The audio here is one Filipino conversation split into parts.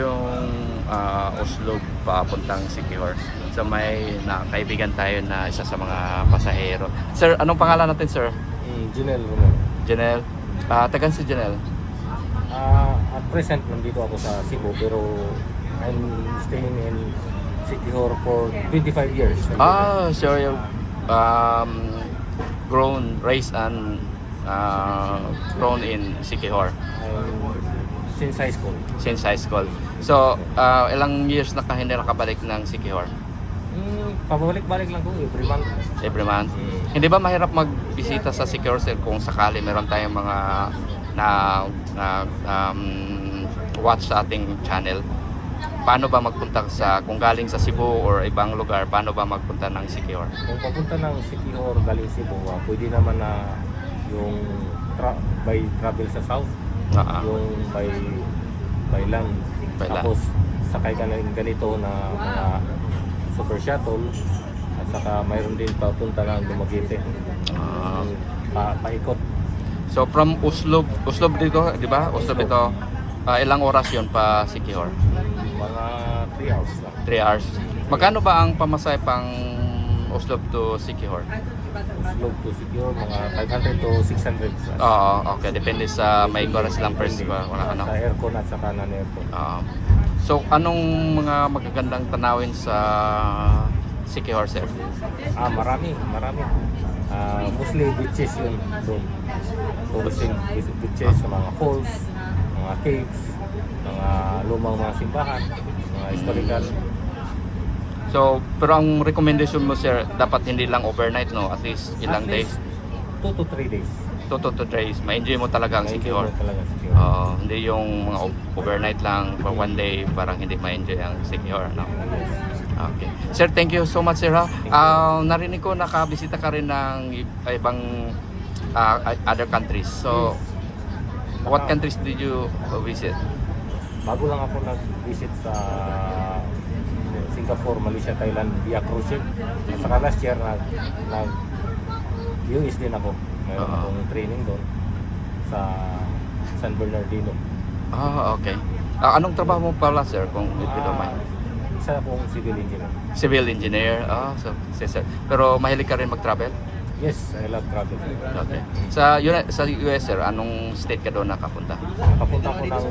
yung Oslo papuntang Siquijor. So may kaibigan tayo na isa sa mga pasahero. Sir, anong pangalan natin, sir? Junel Romero. Janelle. Tagan si Janelle. At present, nandito ako sa Cebu pero I'm staying in Siquijor for 25 years. So you raised and grown in Siquijor Since high school. since high school. So, ilang years na ka hindi nakabalik ng Siquijor? Pabalik-balik lang ko every month. Every month? Hindi ba mahirap magbisita sa Siquijor, sir, kung sakali meron tayong mga watch sa ating channel? Paano ba magpunta kung galing sa Cebu or ibang lugar, paano ba magpunta ng Siquijor? Kung papunta ng Siquijor galing Cebu, pwede naman na yung by travel sa south, yung by land. By land. Tapos sakay ka na ganito na mga super shuttle at saka mayroon din papunta ng Dumaguete. Paikot. So from Oslo dito, di ba? Oslo dito, ilang oras yon pa Siquijor? Mga 3 hours lang. 3 hours. Magkano ba ang pamasay pang Oslo to Siquijor? Oslo to Siquijor, mga 500 to 600. Oo, okay. Depende sa may oras lang first ba? Wala ano. Sa aircon at saka non-aircon. So anong mga magagandang tanawin sa Siquijor, sir? Marami. Mostly beaches yun doon. Tourism beaches, mga falls, mga caves, mga lumang mga simbahan, mga historical. So, pero ang recommendation mo, sir, dapat hindi lang overnight, no? At least ilang At least days? 2 to 3 days. 2 to 3 days. Ma-enjoy mo talaga ang Siquijor. Hindi yung mga overnight lang for one day, parang hindi ma-enjoy ang Siquijor, no? Okay. Sir, thank you so much, sir. Narinig ko nakabisita ka rin ng ibang other countries. So, what countries did you visit? Bago lang ako nag-visit sa Singapore, Malaysia, Thailand via cruise ship. At saka last year nag-US din ako. Mayroon akong training doon sa San Bernardino. Okay. Anong trabaho mo pala, sir, kung if you don't mind? Isa akong civil engineer. Civil engineer. So, sir. Pero mahilig ka rin mag-travel? Yes, I love travel. Okay. Sa US, sir, anong state ka doon nakapunta? Papunta ko ng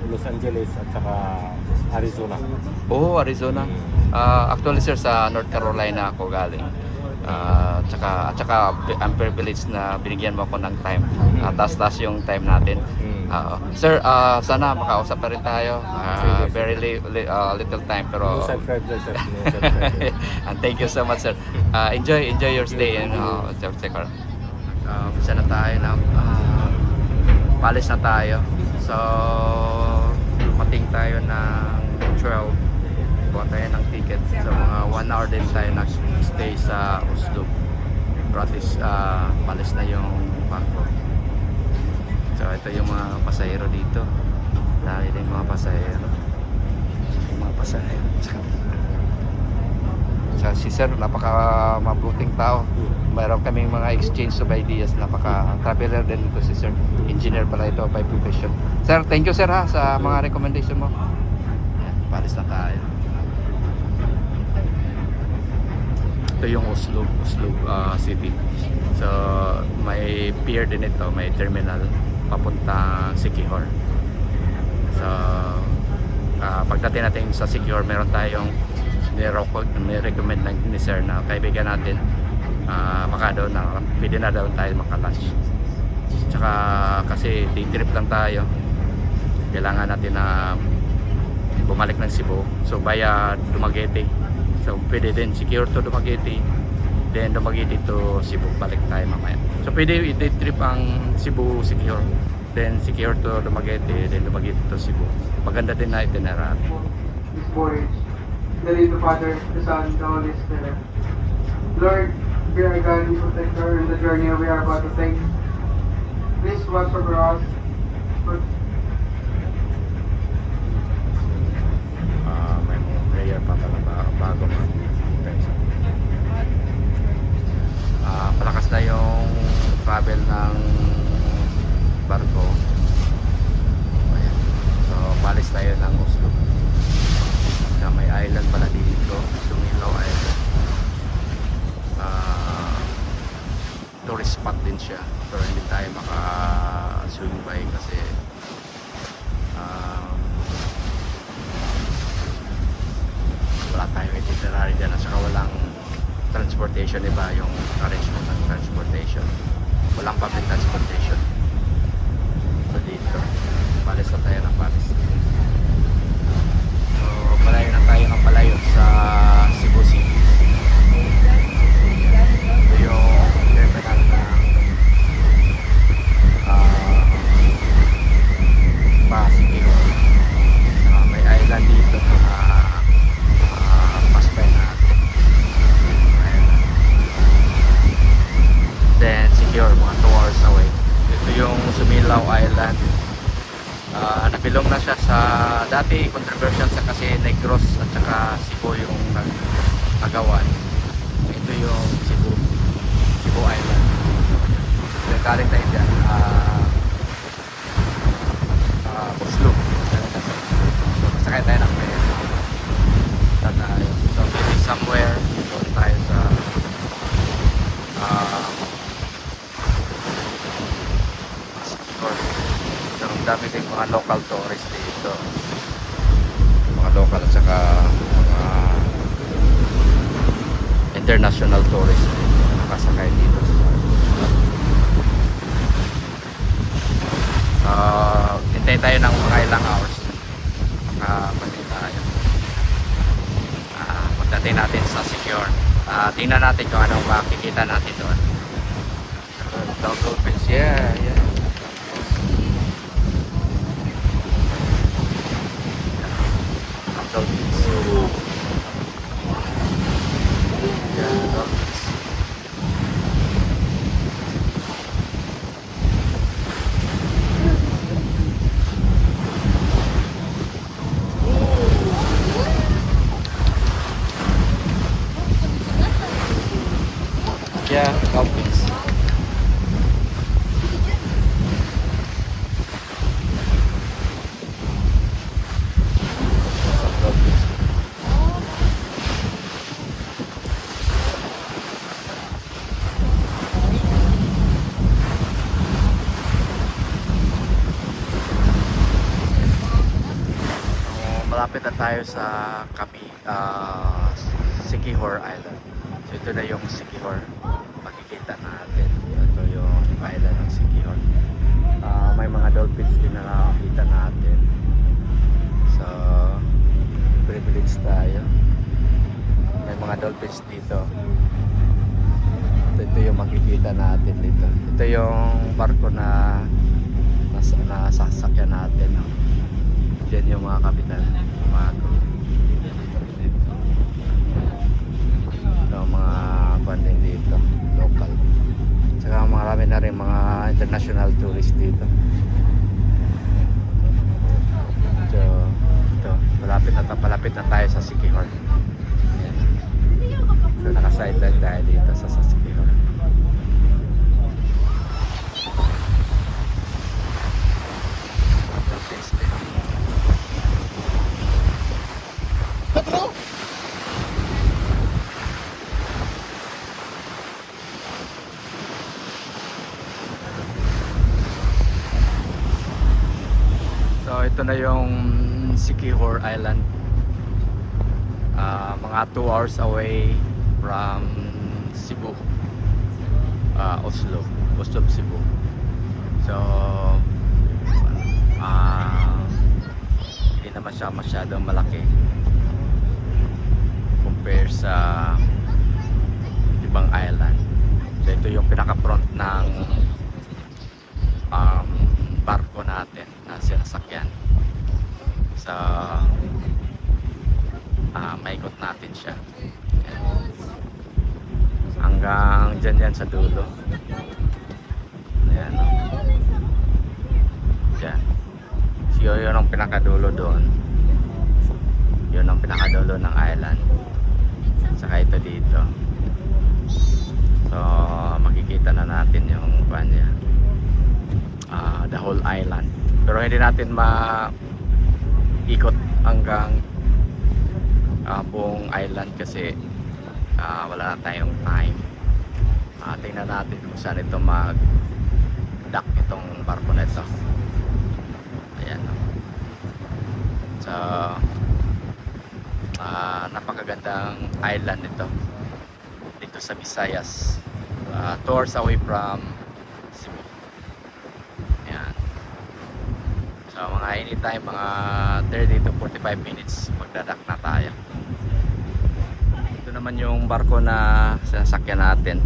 Los Angeles at saka Arizona. Arizona. Actually, sir, sa North Carolina ako galing. At saka I'm privileged na binigyan mo ako ng time. Taas-taas yung time natin. Sir, sana makausap pa rin tayo. Very little time pero No self-drive, sir. and thank you so much, sir. Enjoy your stay in Siquijor. Isa na tayo na palis na tayo. So dumating tayo ng 12. Buha tayo ng ticket. So mga 1 hour din tayo nag-stay sa Oslo. Pero at least palis na yung bangko. So ito yung mga pasahero dito. Dahil yung mga pasahero. So si sir, napaka mabuting tao. Mayroon kaming mga exchange of ideas. Napaka traveler din ito si sir. Engineer pala ito by profession. Sir, thank you, sir, ha, sa mga recommendation mo. Ayan, palis na tayo. Ito yung Oslo city. So may pier din ito, may terminal papunta Siquijor. So pagdating natin sa Siquijor, meron tayong ni-recommend ni sir na kaibigan natin baka daw na pwede na daw tayo maka-lunch. Tsaka kasi day trip lang tayo, kailangan natin na bumalik ng Cebu, so via Dumaguete. So pwede din Siquijor to Dumaguete, then Dumaguete to Cebu, balik tayo mamaya. So pwede day trip ang Cebu, Siquijor, then Siquijor to Dumaguete, then Dumaguete to Cebu. Maganda din na itinerary. This voyage, in the name of the Father, the Son, the Holy Spirit. Lord, be our guide and protector in the journey we are about to take. Please watch over us. May mga prayer pa pala bago palakas na yung travel ng barko. Ayan. So balis tayo ng Oslo. transportation, iba yung arrangement ng transportation. Walang public transportation. So dito, palis na tayo ng palis. So malayo na tayo ng palayo sa Cebu City. Ito yung terminal na Pasig. May island dito na paspay natin. Then secure, mga 2 hours away. Ito yung Sumilaw Island. Nabilong na siya sa dati controversial sa kasi Negros at saka Cebu yung nagawan. Ito yung Cebu Island. Nagkaling tayo dyan Oslo. So masakay tayo ng plane. Tayo. So maybe somewhere doon tayo sa so ang dami ding mga local tourists dito, mga local at saka mga international tourists nakasakay dito. Hintay tayo ng mga ilang hours makapati tayo. Pagdating natin sa secure, tingnan natin kung anong makikita natin doon. Dolphins, yeah. Dolphins. Yeah, dolphins. Yeah, dolphins. Dolphins. Malapit na tayo sa Siquijor Island. So ito na yung Siquijor. Makikita natin. Ito yung island ng Siquijor. May mga dolphins din na nakakita natin. So privilege tayo. May mga dolphins dito. Ito yung makikita natin dito. Ito yung barko na nasasakyan natin. Diyan yung mga kapitan. Mga mga banding dito, local. Saka marami na rin mga international tourists dito. So, ito, palapit na tayo sa Siquijor. So, naka-sideline tayo dito sa Siquijor. So ito na yung Siquijor Island. Mga 2 hours away from Cebu, Oslo, Cebu. So hindi naman siya masyadong malaki compare sa ibang island. So ito yung pinaka-front ng barko natin na sinasakyan. So maikot natin siya. Ayan. Hanggang dyan sa dulo. Ayan. Dyan. So yun ang pinakadulo doon. Yun ang pinakadulo ng island. Saka ito dito. So makikita na natin yung kanya. The whole island. Pero hindi natin ikot hanggang buong island kasi wala na tayong time. Tingnan natin kung saan ito mag-dock itong barko na ito. Ayan. So napakagandang island ito. Dito dito sa Visayas. 2 hours away from Cebu. Yan. So mga anytime, mga 30 to 45 minutes magdadak na tayo. Ito naman yung barko na sinasakyan natin.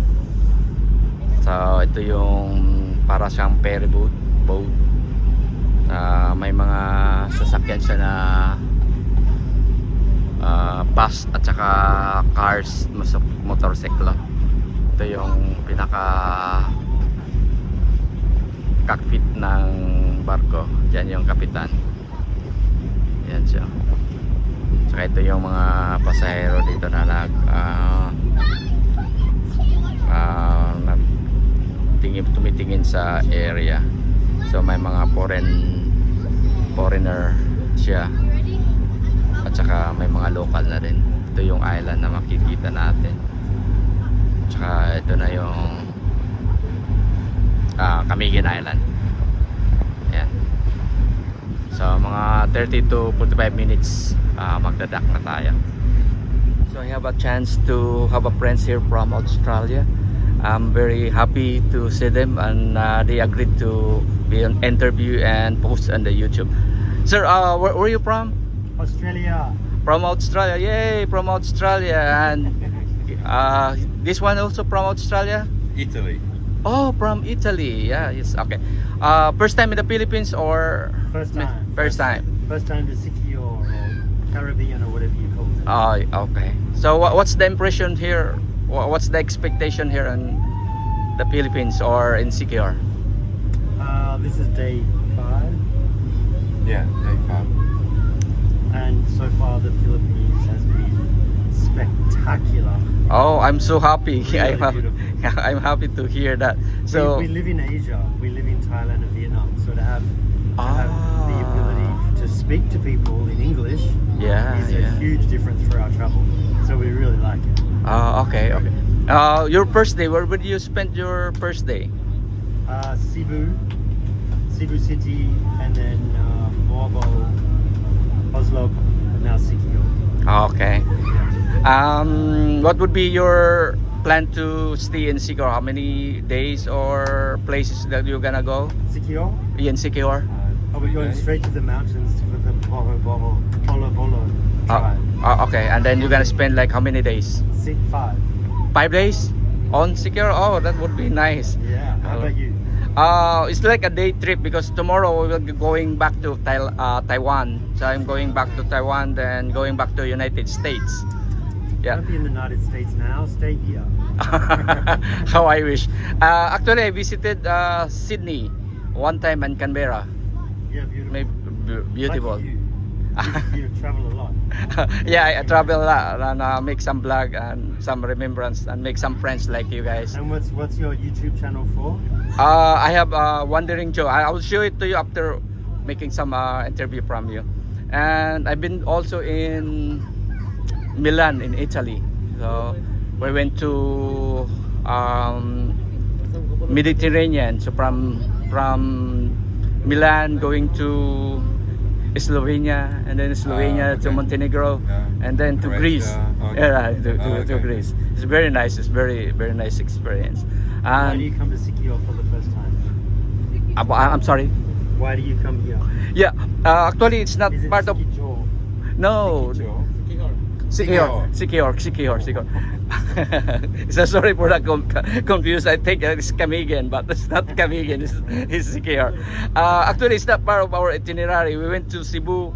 So ito yung para siyang ferry boat. May mga sasakyan siya na bus at saka cars, motorsiklo. Ito yung pinaka cockpit ng barko. Diyan yung kapitan. Yan siya. Saka ito yung mga pasahero dito na tumitingin sa area. So may mga foreigner siya. At saka may mga local na rin. Ito yung island na makikita natin. Tsaka ito na yung Camiguin Island. Ayan. So mga 30 to 45 minutes magdadak na tayo. So I have a chance to have a friends here from Australia. I'm very happy to see them, and they agreed to be an interview and post on the YouTube. Sir, where are you from? Australia. From Australia, yay! From Australia, and this one also from Australia. Italy. Oh, from Italy. Yeah, yes. Okay. First time in the Philippines or First time. First time. First time to Sikio or Caribbean or whatever you call it. Oh, okay. So what's the impression here? What's the expectation here in the Philippines or in Siquijor? This is day 5, Yeah, day 5. and so far the Philippines has been spectacular. Oh, I'm so happy. Really beautiful. I'm happy to hear that. So we live in Asia. We live in Thailand and Vietnam. So to have the ability to speak to people in English yeah, is a huge difference for our travel. So we really like it. Okay. Your first day, where would you spend your first day? Cebu City, and then Boabo, Oslo, and now Sikio. Okay. What would be your plan to stay in Siquijor? How many days or places that you're gonna go Sikio? in Siquijor? Are we going straight to the mountains for the Bolo drive? Okay, and then you're gonna spend like how many days? 5. 5 days on Siquijor? Oh, that would be nice. Yeah. How about you? It's like a day trip because tomorrow we will be going back to Taiwan. So I'm going back to Taiwan, then going back to United States. Yeah. Don't be in the United States now. Stay here. How I wish. Actually, I visited Sydney one time and Canberra. Yeah, beautiful. Beautiful. Lucky you travel a lot. Yeah, I travel a lot and make some vlog and some remembrance and make some friends like you guys. And what's your YouTube channel for? I have Wandering Joe. I will show it to you after making some interview from you. And I've been also in Milan in Italy. So we went to Mediterranean. So from Milan going to Slovenia, and then Slovenia to okay. Montenegro, and then to Croatia, Greece. okay. Yeah, to Okay. Greece. It's very nice. It's very nice experience. Why do you come to Sikio for the first time? I'm sorry. Why do you come here? Yeah, actually it's not Is it part of. Sikijor? No, Siquijor. So sorry for that confused. I think it's Camiguin, but it's not Camiguin. It's Siquijor. Actually, it's not part of our itinerary. We went to Cebu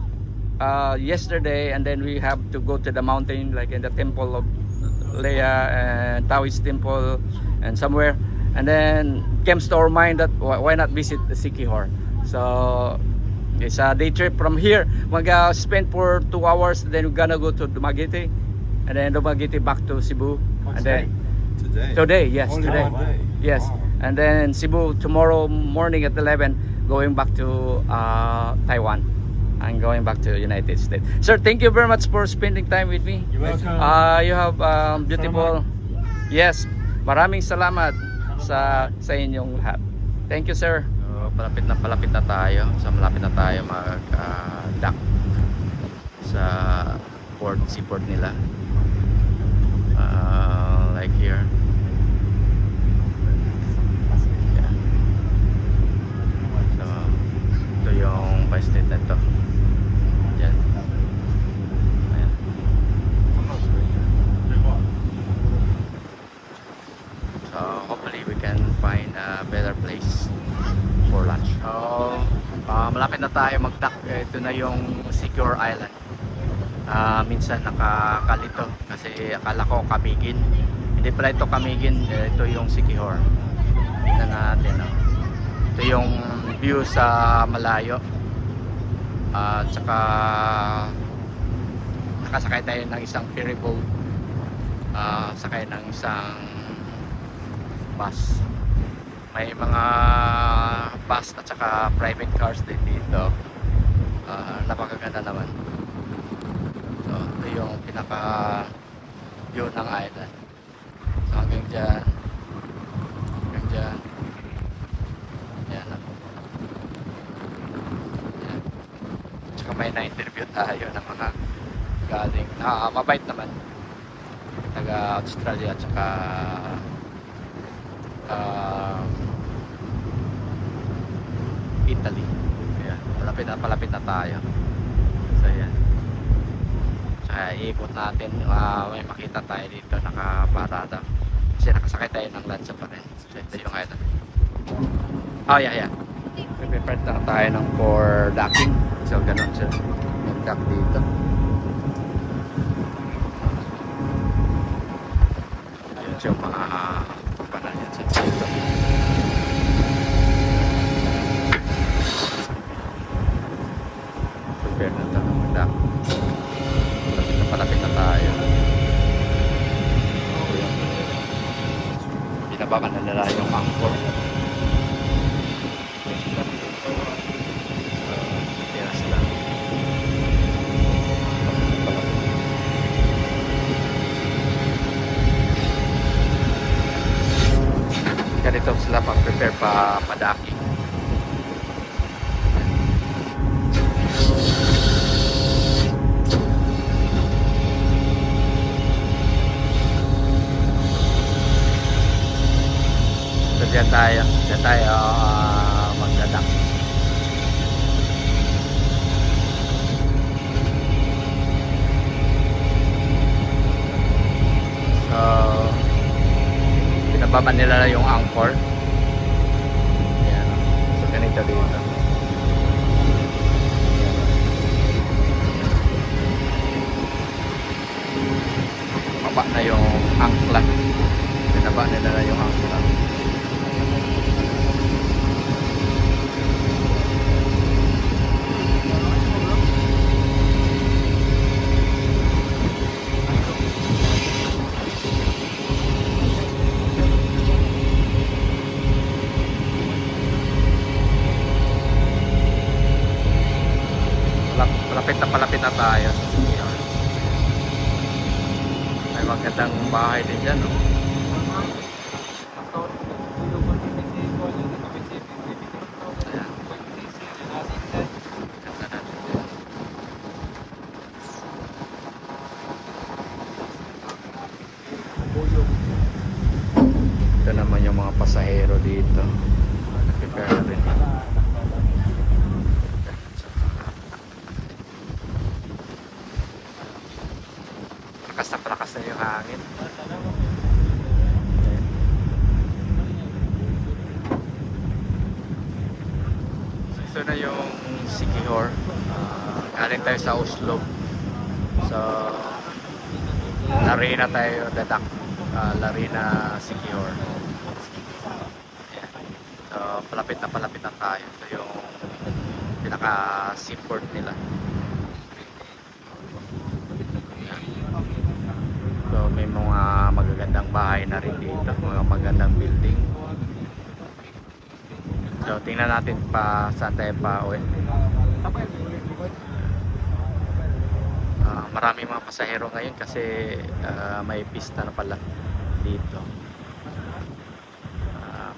yesterday, and then we have to go to the mountain, like in the temple of Leia and Taoist temple, and somewhere. And then came to our mind that why not visit the Siquijor? So it's a day trip from here. We're gonna spend for 2 hours, then we're gonna go to Dumaguete, and then Dumaguete back to Cebu. What's And then Today. yes, Only today. one day. Yes, Wow. and then Cebu tomorrow morning at 11, going back to Taiwan and going back to United States. Sir, thank you very much for spending time with me. You're welcome. You have beautiful. Yes, maraming salamat sa inyong lahat. Thank you, sir. Palapit na tayo. So malapit na tayo mag-dock sa seaport nila. like here. Yeah. So, ito yung Vice State na ito. Yan. Ayan. So, hopefully we can find a better place for lunch. So, malapit na tayo mag-dock. Ito na yung Secure Island. Minsan nakakalito kasi akala ko Camiguin. Hindi pala ito Camiguin, ito yung Siquijor. Tingnan natin, no? Ito yung view sa malayo. At saka nakasakay tayo ng isang ferry boat. Sakay ng isang bus. May mga bus at saka private cars din dito. Napakaganda naman. So, ito yung pinaka view ng island. So, hanggang dyan. Hanggang dyan. Yan ako. Yan. Tsaka may na-interview tayo ng mga galing. Mabait naman. Taga Australia at saka Italy. Ayan. Palapit na tayo. So, yan. Ikot natin, may makita tayo dito nakaparada kasi nakasakay tayo ng lansa pa rin. So ito yung island. Oh yeah. Prepare na tayo ng for docking. So ganun siya, mag-dock dito. Ayun siya yung mga kapanan yan sa dito. Prepare na tayo ng mag-dock. Palapit na tayo. Binabakan na nila yung anchor. Tiras lang. Ganito sila pang-prepare pa-docking. Diyan tayo magdadak. So, pinababan nila yung anchor. Ayan. So, ganito dito. Baba na yung angkla. Pinaba nila yung angkla. Palapit na tayo. May magandang bahay din dyan, no? Ayan. Ganda natin dyan. Ito naman yung mga pasahero dito. Prepare na rin. Lakas na yung hangin. Ito na yung Siquijor. Galing tayo sa Oslo. So, Larena tayo dadak. Larena Siquijor. So, palapit na tayo. Ito yung pinaka seaport nila. So may mga magagandang bahay na rin dito, mga magandang building. So tingnan natin pa saan tayo pa uwi. Maraming mga pasahero ngayon kasi may pista na pala dito.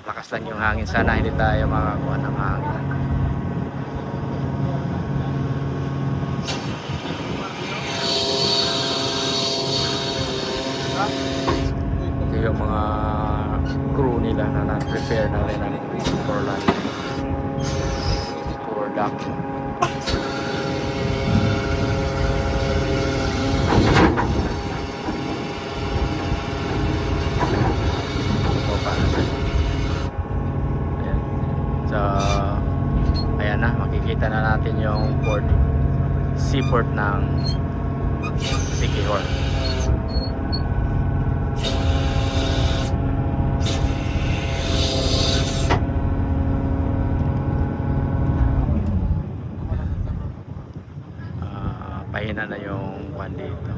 Lakas lang yung hangin, sana hindi tayo makakuha ng hangin. Ito seaport ng Siquijor. Pahina na yung kwan dito.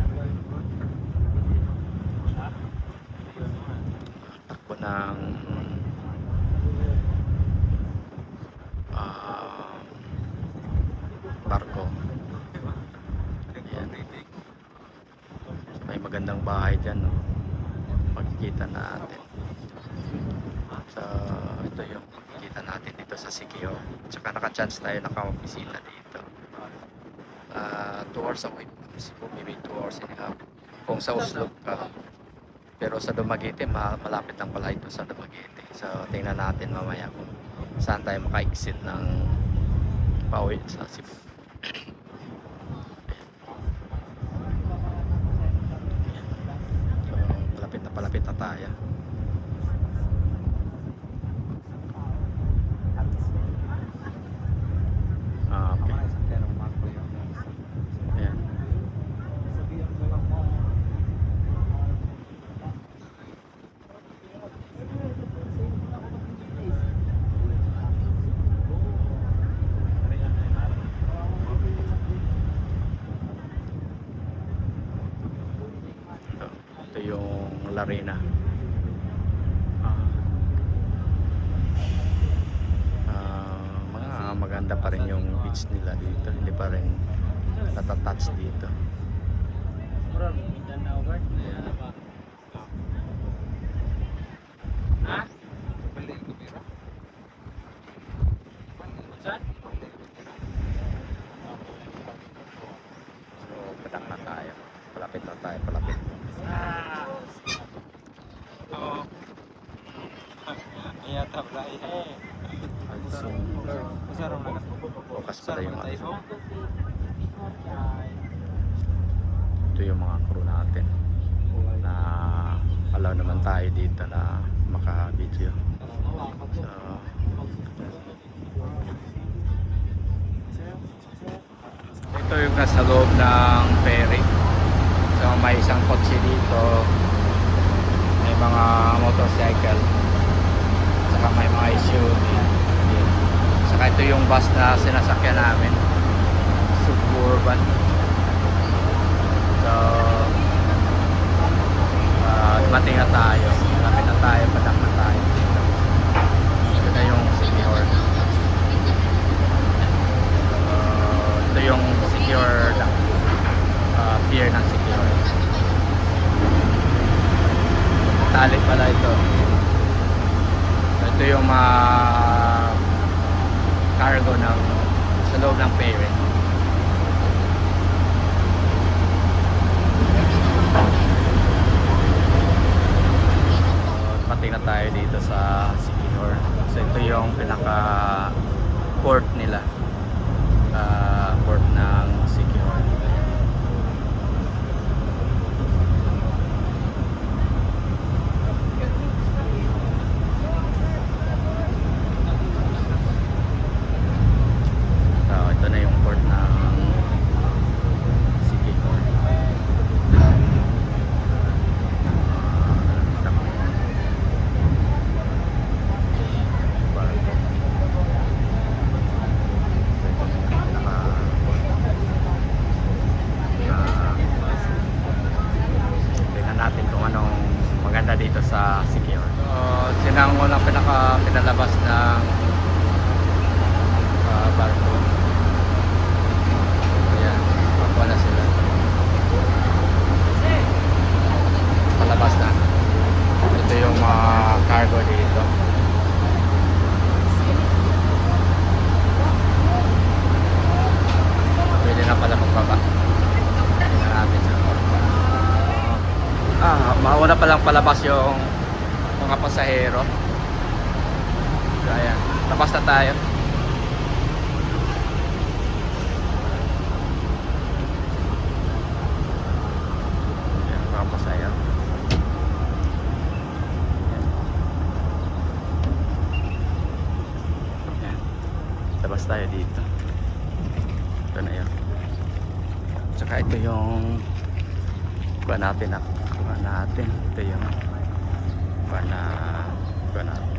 Takbo ng barko. Ayan. May magandang bahay dyan, no? Pagkikita natin. So, ito yung pagkikita natin dito sa Siquijor. Tsaka naka-chance tayo nakabisita dito. 2 hours away. Maybe 2 hours and a half. Kung sa Oslo ka. Pero sa Dumaguete, malapit lang pala ito sa Dumaguete. So, tingnan natin mamaya kung saan tayo maka-exit ng pauwi sa Cebu. So, palapit na tayo. Okay. Ayan. Ito yung Larena. Maganda pa rin yung beach nila dito. Hindi pa rin natatouch dito. Ayan. So, padang na tayo. Palapit na tayo, palapit. Bukas pala yung ano. Ito yung mga crew natin na allow naman tayo dito na maka-video. So, ito yung nasa loob ng ferry. So, may isang kotse dito, may mga motorcycle, saka may mga SUV. Saka ito yung bus na sinasakyan namin, Suburban. So, dumating na tayo, malapit na tayo, padang na tayo. Ito na yung Siquijor. Ito yung Siquijor lang, pier ng Siquijor. Tali pala ito. Ito yung cargo ng sa loob ng ferry. Pating na tayo dito sa Siquijor. So ito yung pinaka port nila, port ng Siquijor. Ito na yung port ng Siquijor. Tingnan natin kung anong maganda dito sa Siquijor. So, sinang unang pinalabas ng barko. Wala sila. Palabas na. Ito yung mga cargo dito. Pwede na pala magbaba. Tingnan natin sa mauna palang palabas yung mga pasahero. So, ayan. Labas na tayo. Pasaya. Labas tayo dito. Ito na yun. yung kuha natin. Ito yung kuha natin.